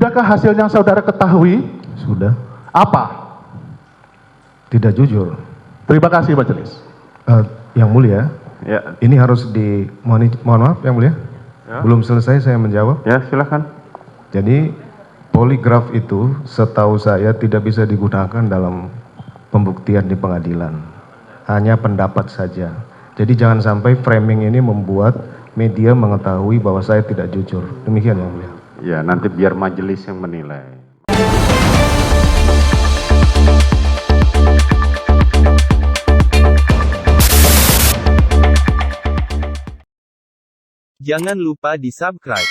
Sudahkah hasil yang saudara ketahui? Sudah. Apa? Tidak jujur. Terima kasih majelis. Yang mulia, Ya, ini harus mohon maaf yang mulia. Ya. Belum selesai saya menjawab. ya silakan. Jadi poligraf itu setahu saya tidak bisa digunakan dalam pembuktian di pengadilan. Hanya pendapat saja. Jadi jangan sampai framing ini membuat media mengetahui bahwa saya tidak jujur. Demikian yang mulia. Ya, nanti biar majelis yang menilai. Jangan lupa di-subscribe.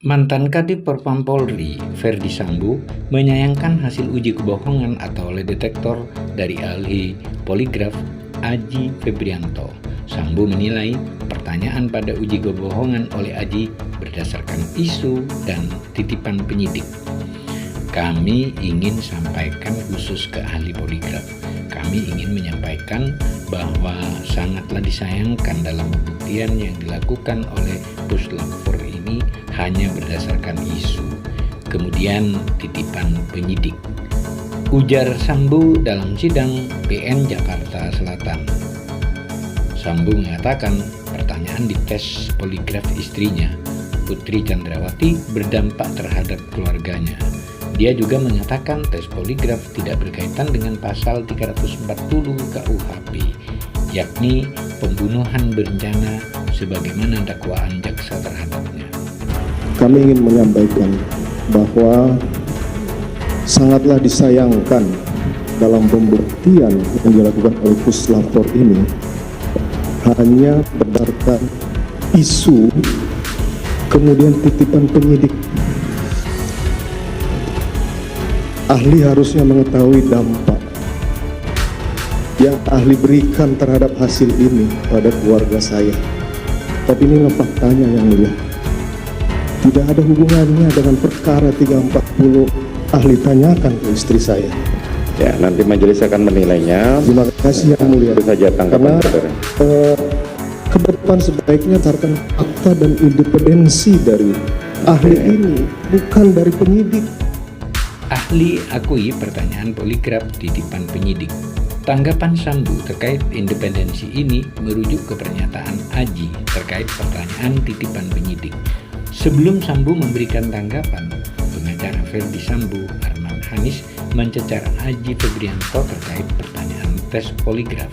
Mantan Kadif Propam Polri, Ferdi Sambo, menyayangkan hasil uji kebohongan atau lie detektor dari ahli poligraf Aji Febrianto. Sambo menilai pertanyaan pada uji kebohongan oleh Aji berdasarkan isu dan titipan penyidik. Kami ingin sampaikan khusus ke ahli poligraf. Kami ingin menyampaikan bahwa sangatlah disayangkan dalam pembuktian yang dilakukan oleh Puslap 4 ini hanya berdasarkan isu, kemudian titipan penyidik. Ujar Sambo dalam sidang PN Jakarta Selatan. Sambo mengatakan pertanyaan di tes poligraf istrinya, Putri Chandrawati, berdampak terhadap keluarganya. Dia juga menyatakan tes poligraf tidak berkaitan dengan pasal 340 KUHP, yakni pembunuhan berencana sebagaimana dakwaan jaksa terhadapnya. Kami ingin menyampaikan bahwa sangatlah disayangkan dalam pembuktian yang dilakukan oleh Puslap 4 ini hanya berdasarkan isu kemudian titipan penyidik. Ahli harusnya mengetahui dampak yang ahli berikan terhadap hasil ini pada keluarga saya. Tapi inilah faktanya yang mulia. Tidak ada hubungannya dengan perkara 340 ahli tanyakan ke istri saya. Ya, nanti majelis akan menilainya. Terima kasih yang mulia. Itu saja tanggapan saudara. Ke depan sebaiknya berdasarkan fakta dan independensi dari ahli ini, bukan dari penyidik. Ahli akui pertanyaan poligraf titipan penyidik. Tanggapan Sambo terkait independensi ini merujuk ke pernyataan Aji terkait pertanyaan titipan penyidik. Sebelum Sambo memberikan tanggapan, pengacara Ferdi Sambo, Arman Hanis, mencecar Aji Febrianto terkait pertanyaan tes poligraf.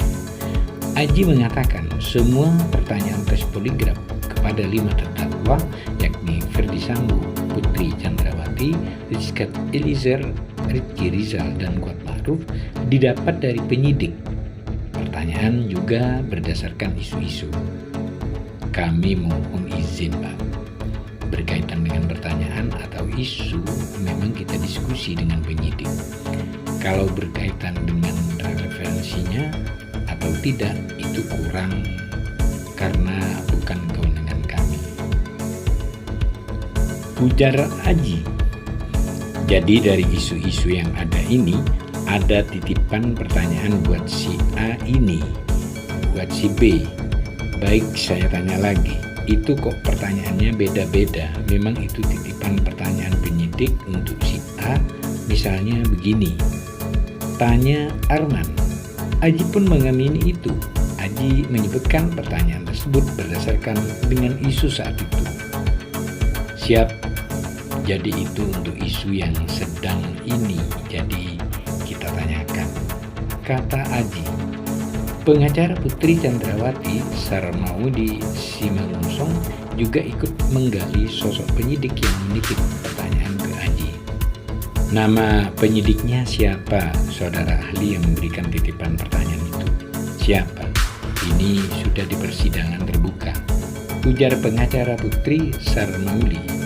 Aji mengatakan semua pertanyaan tes poligraf kepada 5 terdakwa, yakni Ferdi Sambo, Putri Chandrawati, Rizky Eliezer, Ricky Rizal, dan Kuat Ma'ruf didapat dari penyidik. Pertanyaan juga berdasarkan isu-isu. Kami mohon izin, Pak. Berkaitan dengan pertanyaan atau isu, memang kita diskusi dengan penyidik. Kalau berkaitan dengan relevansinya atau tidak, itu kurang karena bukan kewenangan kami. Ujar Aji. Jadi dari isu-isu yang ada ini, ada titipan pertanyaan buat si A ini, buat si B. Baik, saya tanya lagi, itu kok pertanyaannya beda-beda? Memang itu titipan pertanyaan penyidik untuk si A, misalnya begini. Tanya Arman. Aji pun mengamini itu. Aji menyebutkan pertanyaan tersebut berdasarkan dengan isu saat itu. Siap. Jadi itu untuk isu yang sedang ini, jadi kita tanyakan, kata Aji. Pengacara Putri Chandrawati, Sarmaudi Simanungsong, juga ikut menggali sosok penyidik yang menitip pertanyaan ke Aji. Nama penyidiknya siapa, saudara ahli yang memberikan titipan pertanyaan itu? Siapa? Ini sudah di persidangan terbuka. Ujar pengacara Putri Sarmaudi.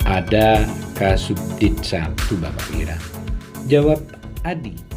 Ada Kasubdit 1 Bapak Ira. Jawab Adi.